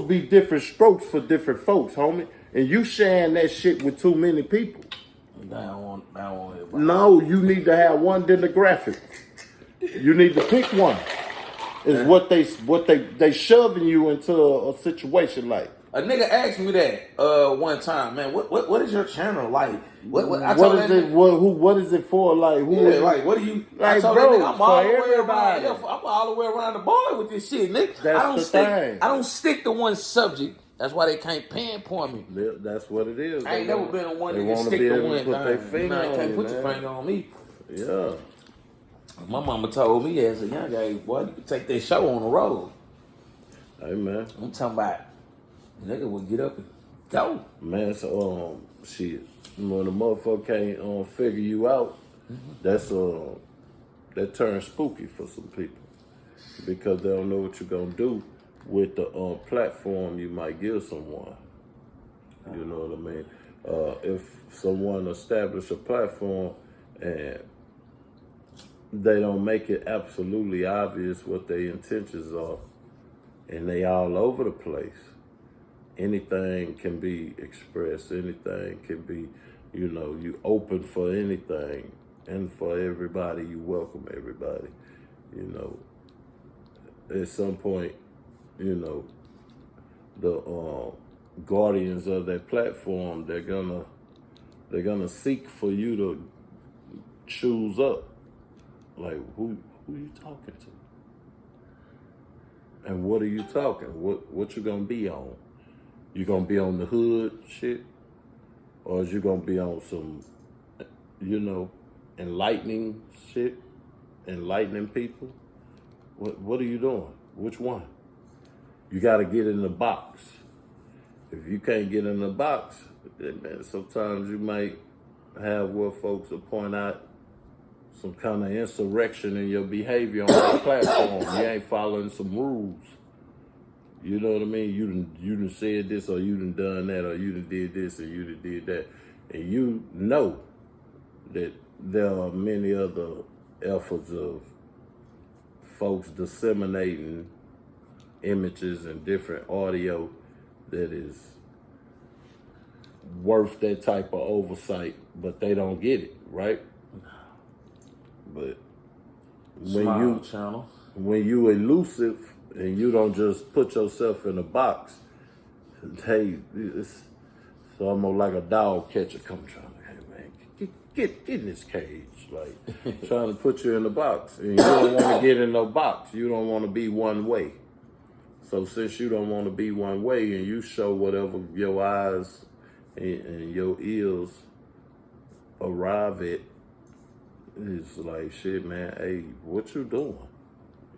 be different strokes for different folks, homie. And you sharing that shit with too many people. I don't want everybody. No, you need to have one demographic. You need to pick one. Is what they shoving you into a situation like. A nigga asked me that one time, man. What is your channel like? What is it for? Like who? Yeah, like what do you? Like I told bro, that nigga, I'm all the way everybody. around. I'm all the way around the board with this shit, nigga. That's the thing. I don't stick to one subject. That's why they can't pinpoint me. That's what it is. I ain't never been on one that that stick to one thing. You can't put your finger on me. Yeah. My mama told me as a young guy, boy, you can take that show on the road. Hey man, I'm talking about nigga will get up and go. Man, so shit. When the motherfucker can't figure you out, that's that turns spooky for some people because they don't know what you're gonna do with the platform you might give someone. You know what I mean? If someone establish a platform and they don't make it absolutely obvious what their intentions are, and they all over the place, anything can be expressed, anything can be, you open for anything, and for everybody, you welcome everybody, At some point, the guardians of that platform, they're gonna seek for you to choose up. Like, who you talking to? And what are you talking? What you gonna be on? You gonna be on the hood shit? Or is you gonna be on some, enlightening shit? Enlightening people? What are you doing? Which one? You gotta get in the box. If you can't get in the box, then man, sometimes you might have where folks will point out some kind of insurrection in your behavior on that platform. You ain't following some rules. You know what I mean? You done said this, or you done that, or you done did this, or you done did that. And you know that there are many other efforts of folks disseminating images and different audio that is worth that type of oversight, but they don't get it, right? But when you elusive and you don't just put yourself in a box, hey, it's almost like a dog catcher come trying to, hey man, get in this cage, like trying to put you in a box, and you don't want to get in no box. You don't want to be one way. So since you don't want to be one way, and you show whatever your eyes and your ears arrive at, it's like, shit, man, hey, what you doing?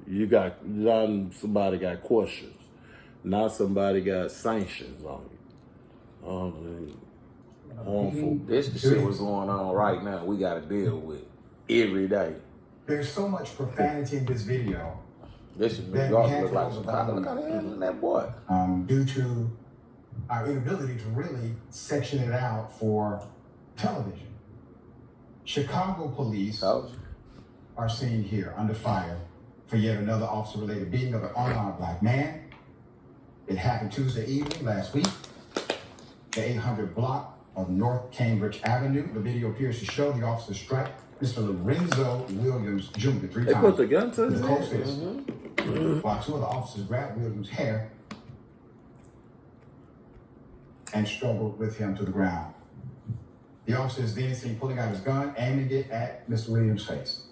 Now somebody got questions. Now somebody got sanctions on you. Harmful. This the shit what's going on right now. We got to deal with every day. There's so much profanity in this video. This is New York look like Chicago. Look how they handling that boy. Due to our inability to really section it out for television. Chicago police are seen here under fire for yet another officer-related beating of an unarmed black man. It happened Tuesday evening last week, the 800 block of North Cambridge Avenue. The video appears to show the officer strike Mr. Lorenzo Williams Jr. 3 times. They put the gun to his head. While two of the officers grabbed Williams' hair and struggled with him to the ground. The officer is then seen pulling out his gun, aiming it at Mr. Williams' face.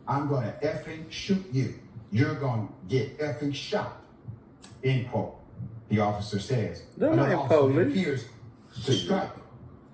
I'm gonna effing shoot you. You're gonna get effing shot. End quote. The officer says. Another officer appears to strike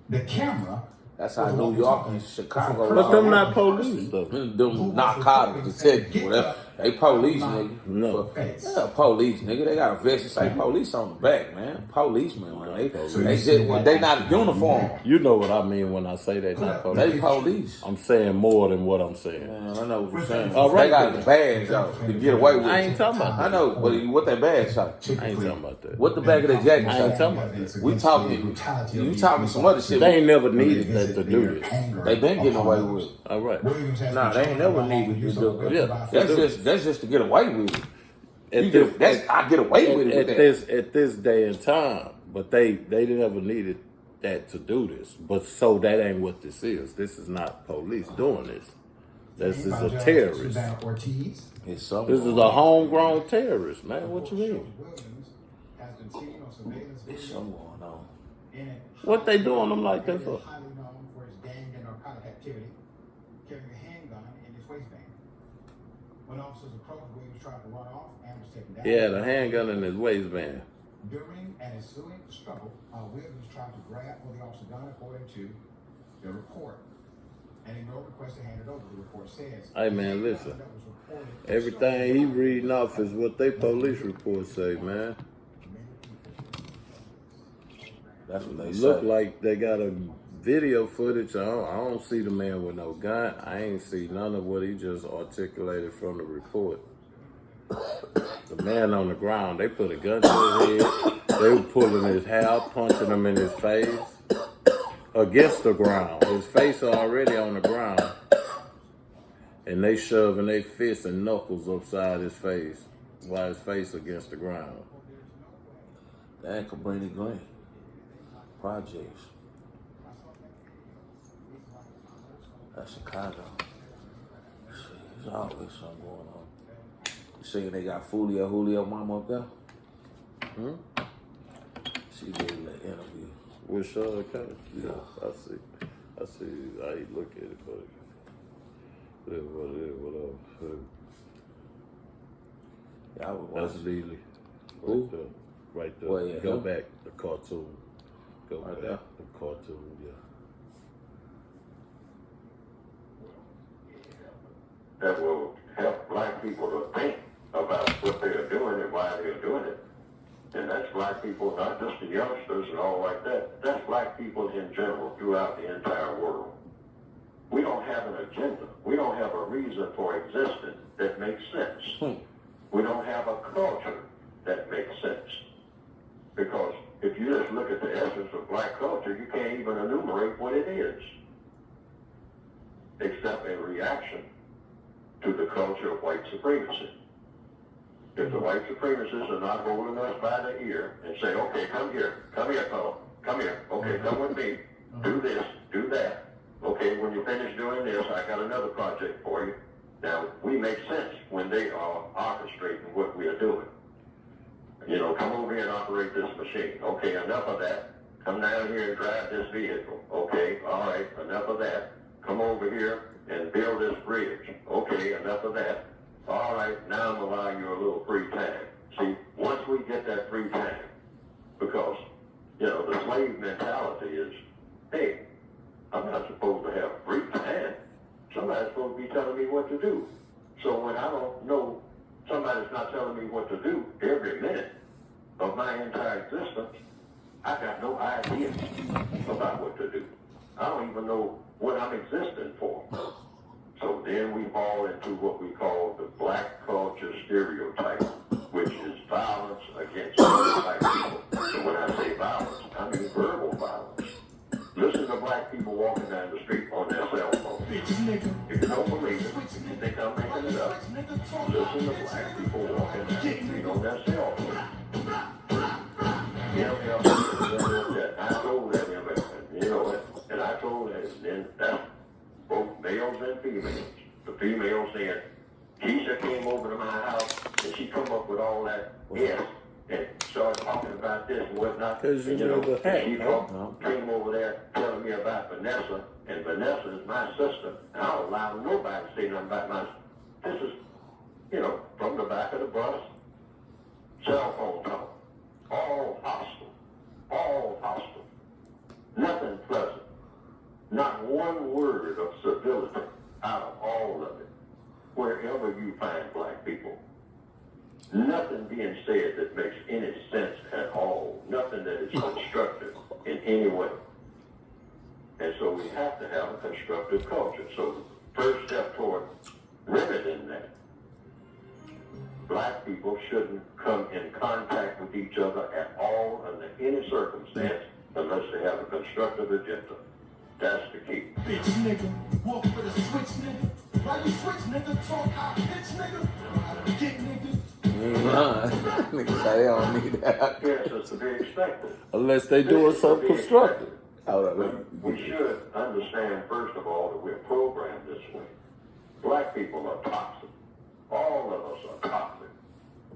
the camera. That's how New York and Chicago. But them not police though. Them narcotics detectives, whatever. They police, nigga. No. Yeah, police, nigga. They got a vest that say police on the back, man. Policemen, man. They not uniform. You know what I mean when I say they not police. They police. I'm saying more than what I'm saying. Man, I know what you're saying. All right, they got the badge out to get away with it. I ain't talking about that. I know, but what that badge say? I ain't talking about that. What the back of that jacket I say? ain't talking about that. We talking, you talking some other shit. They ain't never needed that to do this. They been getting away with it. All right. Nah, they ain't never needed to do it. Yeah. That's just to get away with it. I get away with it at this day and time. But they never needed that to do this. But so that ain't what this is. This is not police doing this. This is a terrorist. This is a homegrown terrorist, man. What you mean? It's something going on. What they doing them like that for? Carrying a handgun in his waistband. When officers approached, Williams tried to run off and was taken down. Yeah, the handgun in his waistband. During and ensuing struggle, Williams tried to grab for the officer gun according to the report. And in no request to hand it over, the report says. Hey man, listen. Everything he reading off is what they police reports say, man. That's what they say. Look like they got a video footage. I don't see the man with no gun. I ain't see none of what he just articulated from the report. The man on the ground, they put a gun to his head. They were pulling his hair, punching him in his face. Against the ground. His face already on the ground. And they shoving their fists and knuckles upside his face while his face against the ground. That Cabrini Green. Projects. That's Chicago. There's always something going on. You saying they got Julio mama up there? She did an interview. With Sean Connery? Yeah. I see. I ain't look at it, but it is what it is. What else? Yeah, I would That's watch. Lily. Who? Right there. Well, yeah, Go him? back, the cartoon. Go Right back, there? the cartoon, yeah. That will help black people to think about what they are doing and why they are doing it. And that's black people, not just the youngsters and all like that. That's black people in general throughout the entire world. We don't have an agenda. We don't have a reason for existing that makes sense. We don't have a culture that makes sense. Because if you just look at the essence of black culture, you can't even enumerate what it is, except a reaction to the culture of white supremacy. If the white supremacists are not holding us by the ear and say, okay, come here, fellow, come here, okay, come with me, do this, do that. Okay, when you finish doing this, I got another project for you. Now, we make sense when they are orchestrating what we are doing. You know, come over here and operate this machine. Okay, enough of that. Come down here and drive this vehicle. Okay, all right, enough of that. Come over here and build this bridge. Okay, enough of that. All right, now I'm allowing you a little free time. See, once we get that free time, because, you know, the slave mentality is, hey, I'm not supposed to have free time. Somebody's supposed to be telling me what to do. So when I don't know, somebody's not telling me what to do every minute of my entire existence, I got no idea about what to do. I don't even know what I'm existing for. So then we fall into what we call the black culture stereotype, which is violence against black people. And when I say violence, I mean verbal violence. Listen to black people walking down the street on their cell phone. If you don't believe it, you think I'm making it up. Listen to black people walking down the street on their cell phone. I told them, you know it, and I told them, and that's both males and females. The female said, Keisha came over to my house and she come up with all that yes and started talking about this and whatnot. Because you know the and she came over there telling me about Vanessa, and Vanessa is my sister. And I don't allow nobody to say nothing about my sister. This is, you know, from the back of the bus, cell phone talk. All hostile. All hostile. Nothing pleasant. Not one word of civility out of all of it, wherever you find black people. Nothing being said that makes any sense at all. Nothing that is constructive in any way. And so we have to have a constructive culture. So the first step toward remedying that, black people shouldn't come in contact with each other at all under any circumstance unless they have a constructive agenda. That's the key. Bitch nigga, walk with a switch nigga. Why you switch nigga? Talk high pitch nigga. Get nigga. ain't lying. Niggas say they don't need that. Yes, it's to be expected. Unless they doing something constructive. We should understand, first of all, that we're programmed this way. Black people are toxic. All of us are toxic.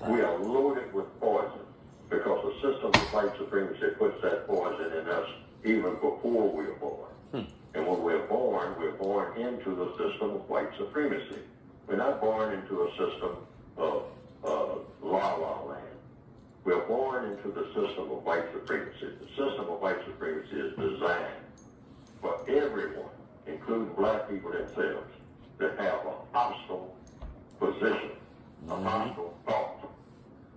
We are loaded with poison because the system of white supremacy puts that poison in us even before we are born. And when we're born into the system of white supremacy. We're not born into a system of la-la land. We're born into the system of white supremacy. The system of white supremacy is designed for everyone, including black people themselves, to have a hostile position, a hostile thought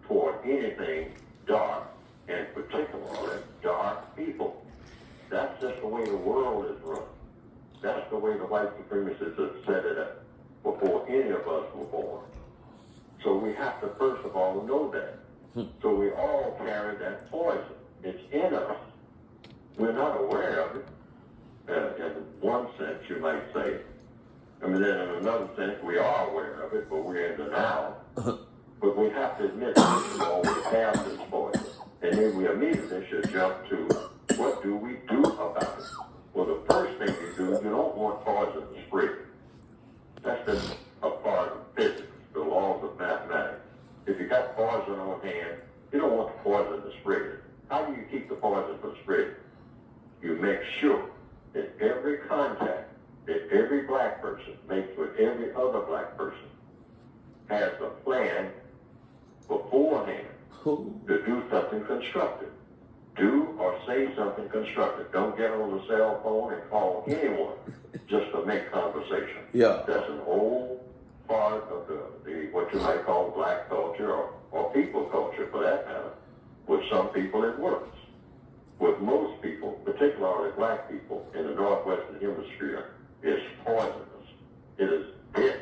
toward anything dark, and particularly dark people. That's just the way the world is run. That's the way the white supremacists have set it up before any of us were born. So we have to first of all know that. So we all carry that poison. It's in us. We're not aware of it. In one sense, you might say. I mean, then in another sense, we are aware of it, but we're in denial. But we have to admit that we always have this poison. And then we immediately should jump to, what do we do about it? Well, the first thing you do, you don't want poison to spread. That's just a part of physics, the laws of mathematics. If you got poison on hand, you don't want the poison to spread. How do you keep the poison from spreading? You make sure that every contact that every black person makes with every other black person has a plan beforehand to do something constructive. Do or say something constructive. Don't get on the cell phone and call anyone just to make conversation. Yeah. That's an old part of the what you might call black culture or people culture for that matter. With some people it works. With most people, particularly black people in the Northwestern Hemisphere, it's poisonous. It is deadly.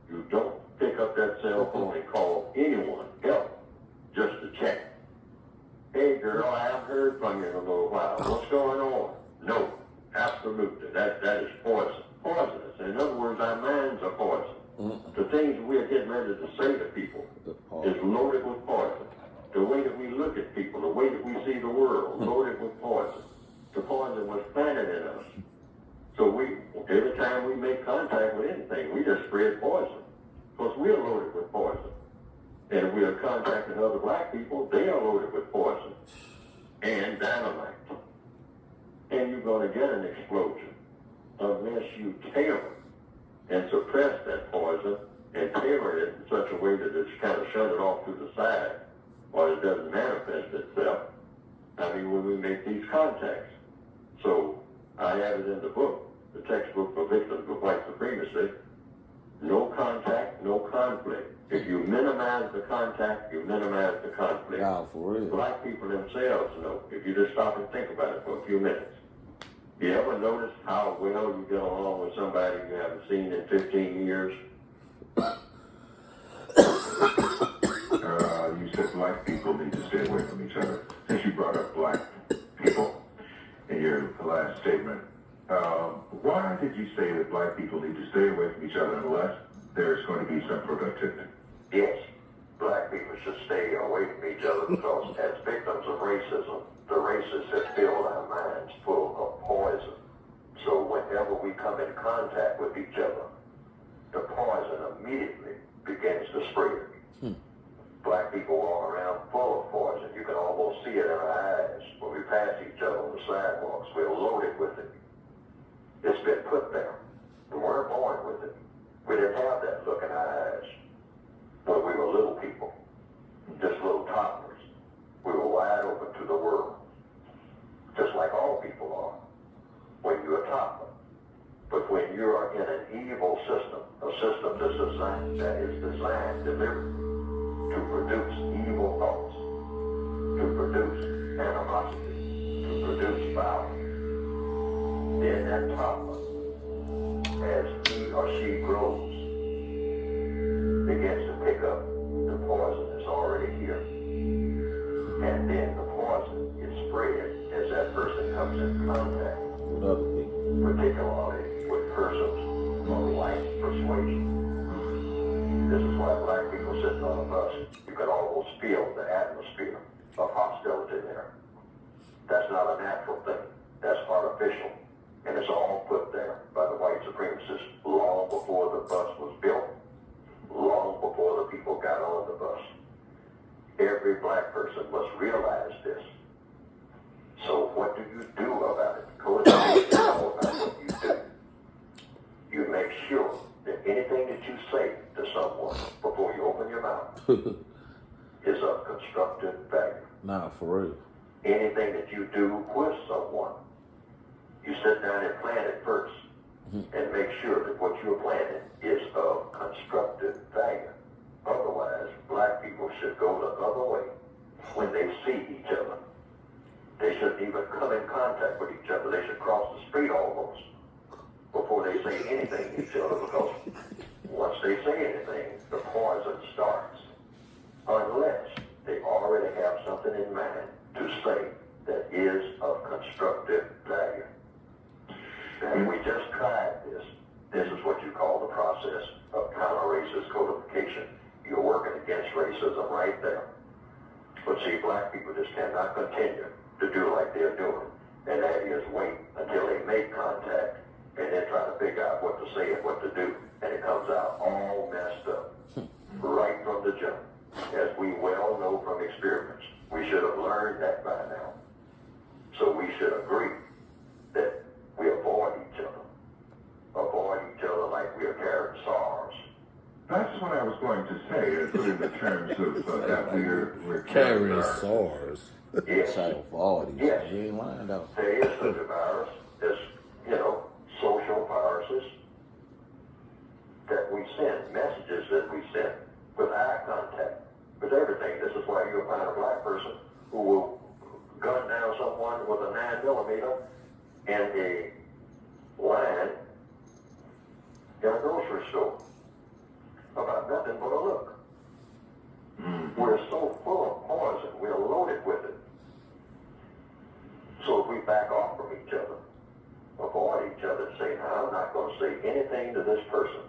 You don't pick up that cell phone and call anyone else just to check. Hey girl, I haven't heard from you in a little while. What's going on? No, absolutely. That is poison. Poisonous. In other words, our minds are poison. The things we're getting ready to say to people is loaded with poison. The way that we look at people, the way that we see the world, loaded with poison. The poison was planted in us. So every time we make contact with anything, we just spread poison. Because we're loaded with poison. And if we are contacting other black people, they are loaded with poison and dynamite. And you're going to get an explosion unless you tailor and suppress that poison and tailor it in such a way that it's kind of shut it off to the side or it doesn't manifest itself. I mean, when we make these contacts. So I have it in the book, the textbook for victims of white supremacy. No contact, no conflict. If you minimize the contact, you minimize the conflict. Wow, for real. Black people themselves know, if you just stop and think about it for a few minutes. You ever notice how well you get along with somebody you haven't seen in 15 years? You said black people need to stay away from each other. Since you brought up black people in your last statement, why did you say that black people need to stay away from each other unless there's going to be some productivity? Yes, black people should stay away from each other because as victims of racism, the racists have filled our minds full of poison. So whenever we come in contact with each other, the poison immediately begins to spread. Black people walk around full of poison. You can almost see it in our eyes. When we pass each other on the sidewalks, we're loaded with it. It's been put there. We weren't born with it. We didn't have that look in our eyes when we were little people, just little toddlers. We were wide open to the world, just like all people are when you're a toddler. But when you are in an evil system, a system that is designed deliberately to produce evil thoughts, to produce animosity, to produce violence, then that toddler, as he or she grows, begins to pick up the poison that's already here. And then the poison is spread as that person comes in contact With other people. particularly with persons of white persuasion. This is why black people sitting on a bus, you can almost feel the atmosphere of hostility there. That's not a natural thing. That's artificial. And it's all put there by the white supremacists long before the bus was built, long before the people got on the bus. Every black person must realize this. So what do you do about it? Coexist know about what you do. You make sure that anything that you say to someone before you open your mouth is of constructive value. Nah, for real. Anything that you do with someone, you sit down and plan it first and make sure that what you're planning is of constructive value. Otherwise, black people should go the other way when they see each other. They shouldn't even come in contact with each other. They should cross the street almost before they say anything to each other, because once they say anything, the poison starts. Unless they already have something in mind to say that is of constructive value. And we just tried this. This is what you call the process of counter-racist codification. You're working against racism right there. But see, black people just cannot continue to do like they're doing. And that is wait until they make contact and then try to figure out what to say and what to do. And it comes out all messed up right from the jump. As we well know from experience, we should have learned that by now. So we should agree that we avoid each other. Avoid each other like we are carrying SARS. That's what I was going to say, put in the terms of that we're Carrying SARS. Yes. Yes. You ain't lying though. There is such a virus as, social viruses that we send, messages that we send with eye contact, with everything. This is why you'll find a black person who will gun down someone with a 9mm in a line in a grocery store about nothing but a look. We're so full of poison, we're loaded with it. So if we back off from each other, avoid each other, and say, now I'm not going to say anything to this person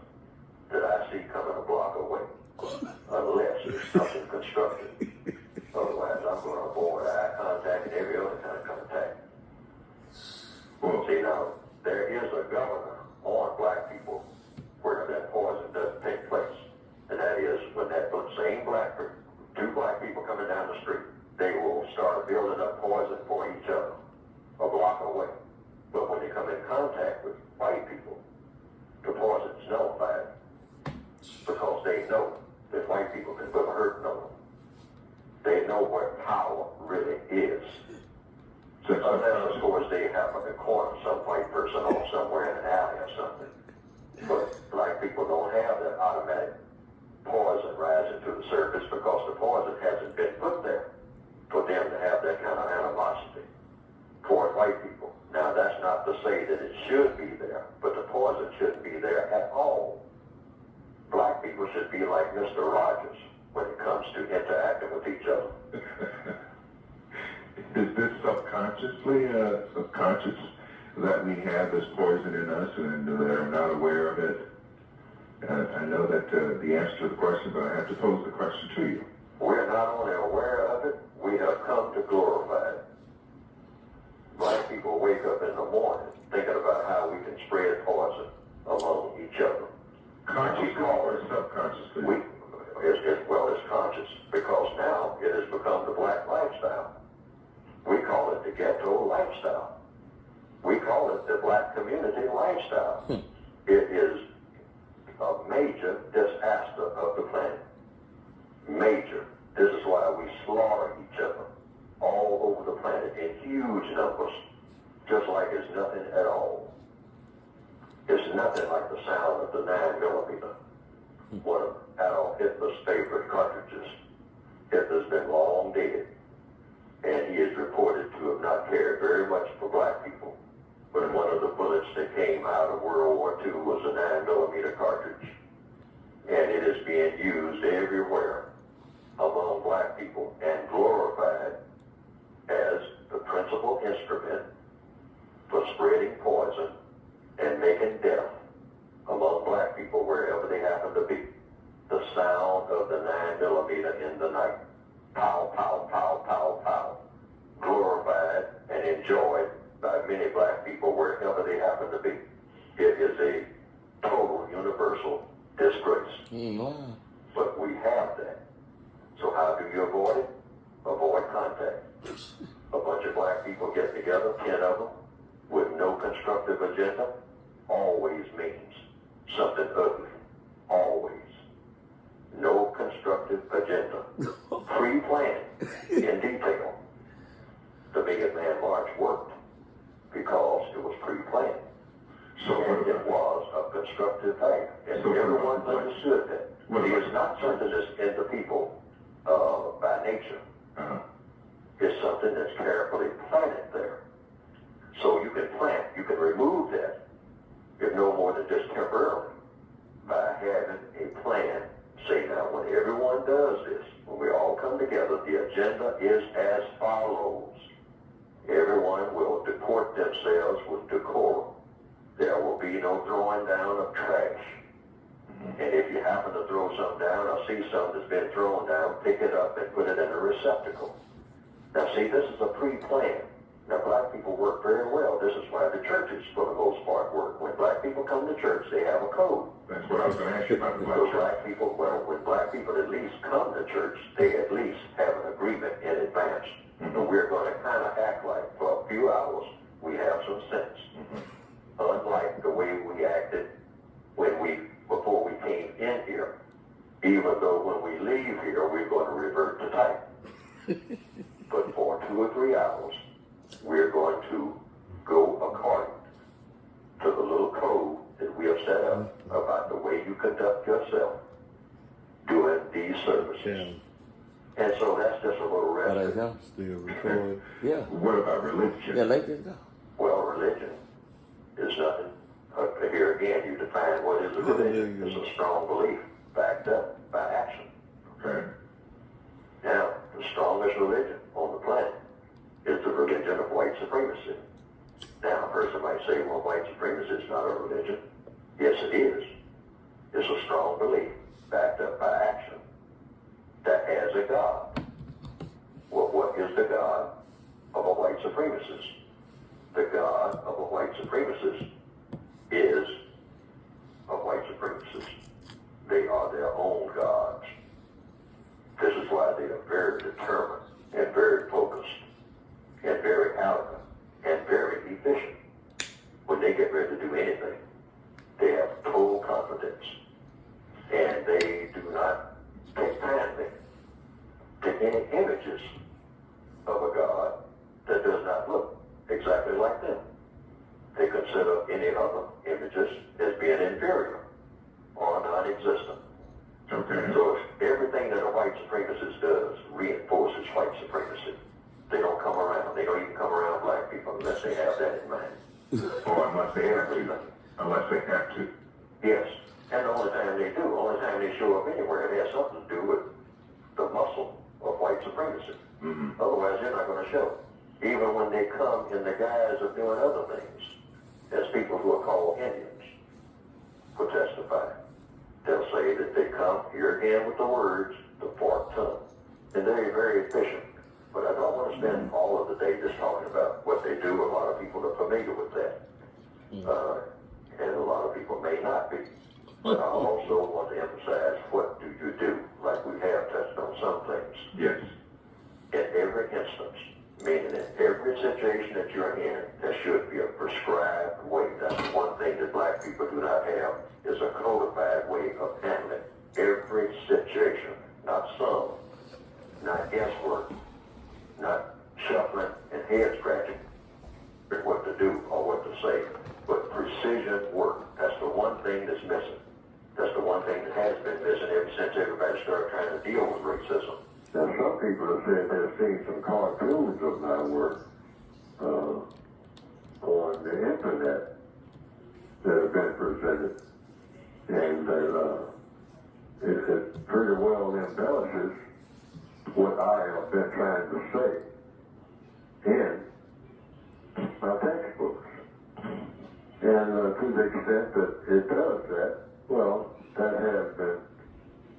that I see coming a block away, unless it's something constructive. Otherwise, I'm going to avoid eye contact and every other kind of contact. Well, see, now, there is a governor on black people where that poison doesn't take place. And that is when that same two black people coming down the street, they will start building up poison for each other a block away. But when they come in contact with white people, the poison is nullified because they know that white people can never hurt no one. They know what power really is. Unless, of course, they happen to corner some white person off somewhere in an alley or something. But black people don't have that automatic poison rising to the surface because the poison hasn't been put there for them to have that kind of animosity toward white people. Now, that's not to say that it should be there, but the poison shouldn't be there at all. Black people should be like Mr. Rogers when it comes to interacting with each other. Is this subconscious that we have this poison in us and that are not aware of it? I know that the answer to the question, but I have to pose the question to you. We're not only aware of it, we have come to glorify it. Black people wake up in the morning thinking about how we can spread poison among each other. Consciously or subconsciously? It's conscious, because now it has become the black lifestyle. We call it the ghetto lifestyle. We call it the black community lifestyle. It is a major disaster of the planet. Major. This is why we slaughter each other all over the planet in huge numbers, just like it's nothing at all. It's nothing like the sound of the 9mm, one of Adolf Hitler's favorite cartridges. Hitler's been long dead, and he is reported to have not cared very much for black people. But one of the bullets that came out of World War II was a 9mm cartridge, and it is being used everywhere among black people and glorified as the principal instrument for spreading poison and making death among black people wherever they happen to be. The sound of the ain't lying. But we have that. So how do you avoid it? Avoid contact. A bunch of black people get together, 10 of them, with no constructive agenda, always means something ugly. Always. No constructive agenda. Pre-planned in detail. The Million-Man March worked because it was pre-planned. So And it was a constructive thing. And everyone understood that. It is not something that's in the people by nature. It's something that's carefully planted there. So you can plant, you can remove that, if no more than just temporarily, by having a plan. Say now, when everyone does this, when we all come together, the agenda is as follows. Everyone will deport themselves with decorum. There will be no throwing down of trash. And if you happen to throw something down or see something that's been thrown down, pick it up and put it in a receptacle. Now see, this is a pre-plan. Now black people work very well. This is why the churches, for the most part, work. When black people come to church, they have a code. That's what I was going to ask you about the black So church. black people, well, when black people at least come to church, they at least have an agreement in advance. And we're going to kind of act like for a few hours we have some sense. Unlike the way we acted before we came in here. Even though when we leave here, we're going to revert to type. But for 2 or 3 hours, we're going to go according to the little code that we have set up about the way you conduct yourself during these services. And so that's just a little How they rest. go? Still recording. Yeah. What about religion? Yeah, let this go. Well, religion is nothing. Here again, you define what is a religion. It's a strong belief backed up by action. Okay. Now, the strongest religion on the planet is the religion of white supremacy. Now, a person might say, well, white supremacy is not a religion. Yes, it is. It's a strong belief backed up by action that has a God. Well, what is the God of a white supremacist? The God of a white supremacist is a white supremacist. They are their own gods. This is why they are very determined and very focused and very arrogant and very efficient. When they get ready to do anything, they have total confidence. And they do not take kindly to any images of a God that does not look exactly like them. They consider any other images as being inferior or non-existent. Okay. So everything that a white supremacist does reinforces white supremacy. They don't come around. They don't even come around black people unless they have that in mind. Or unless they have to. Unless they have to. Yes. And the only time they do, only time they show up anywhere, it has something to do with the muscle of white supremacy. Otherwise, they're not going to show. Even when they come in the guise of doing other things, as people who are called Indians will testify. They'll say that they come here again with the words, the forked tongue. And they're very efficient. But I don't want to spend all of the day just talking about what they do. A lot of people are familiar with that. And a lot of people may not be. But I also want to emphasize, what do you do? Like we have touched on some things. Yes. In every instance, meaning in every situation that you're in, there should be a prescribed way. That's the one thing that black people do not have, is a codified way of handling every situation. Not some, not guesswork, not shuffling and head scratching what to do or what to say, but precision work. That's the one thing that's missing. That's the one thing that has been missing ever since everybody started trying to deal with racism. Now, some people have said they've seen some cartoons of my work on the internet that have been presented, and it pretty well embellishes what I have been trying to say in my textbooks. And to the extent that it does that, well, that has been,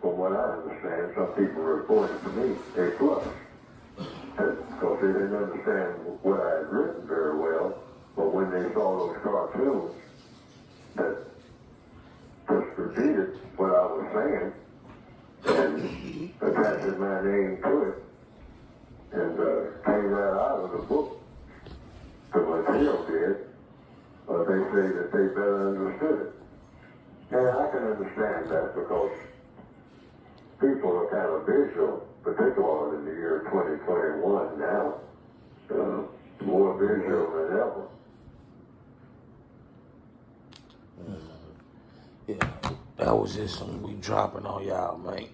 from what I understand, some people reported to me a plus. Because they didn't understand what I had written very well, but when they saw those cartoons that just repeated what I was saying and attaching my name to it and came right out of the book. So Mateo did, they say that they better understood it. And I can understand that because people are kind of visual, particularly in the year 2021 now, more visual than ever. Yeah, that was just some we dropping on y'all, man.